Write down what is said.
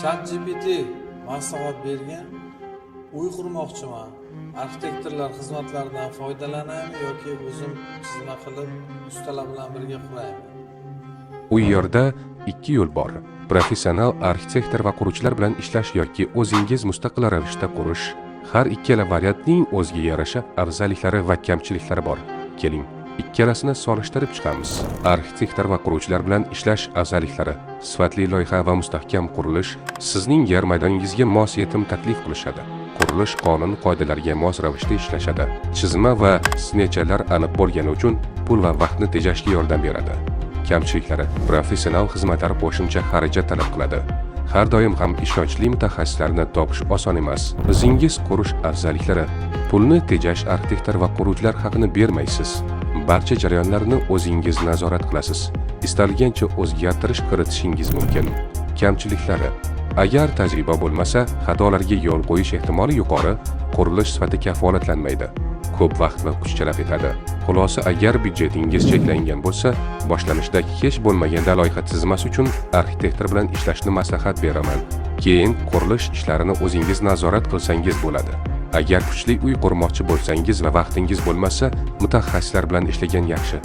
ChatGPT maslahat bergan uy qurmoqchiman. Arxitektorlar xizmatlaridan foydalanaymi yoki o'zim chizma qilib ustalar bilan birga quraymi? U yerda ikki yo'l bor. Professional arxitektor va quruvchilar bilan ishlash yoki o'zingiz mustaqil ravishda qurish. Har ikkala variantning o'ziga yarasha afzalliklari va kamchiliklari bor. Keling, ikkalasini solishtirib chiqamiz. Arxitektor va quruvchilar bilan ishlash afzalliklari: sifatli loyiha va mustahkam qurilish sizning yer maydoningizga mos yetim taklif qilishadi. Qurilish qonun qoidalariga mos ravishda ishlashadi. Chizma va snechalar aniq bo'lgani uchun pul va vaqtni tejashga yordam beradi. Kamchiliklari: professional xizmatlar qo'shimcha xarajat talab qiladi. Har doim ham ishonchli mutaxassislarni topish oson emas. O'zingiz qurish afzalliklari: pulni tejash, arxitektor va quruvchilar haqini bermaysiz. Barcha jarayonlarni o'zingiz nazorat qilasiz. Istalgancha o'zgartirish kiritishingiz mumkin. Kamchiliklari: agar tajriba bo'lmasa, xatolarga yo'l qo'yish ehtimoli yuqori, qurilish sifati kafolatlanmaydi. Ko'p vaqt va kuch talab etadi. Xulosa, agar byudjetingiz cheklangan bo'lsa, boshlanishda hech bo'lmaganda loyiha chizmasi uchun arxitektor bilan ishlashni maslahat beraman. Keyin qurilish ishlarini o'zingiz nazorat qilsangiz bo'ladi. Agar kuchli uy qurmoqchi bo'lsangiz va vaqtingiz bo'lmasa, mutaxassislar bilan ishlagan yaxshi.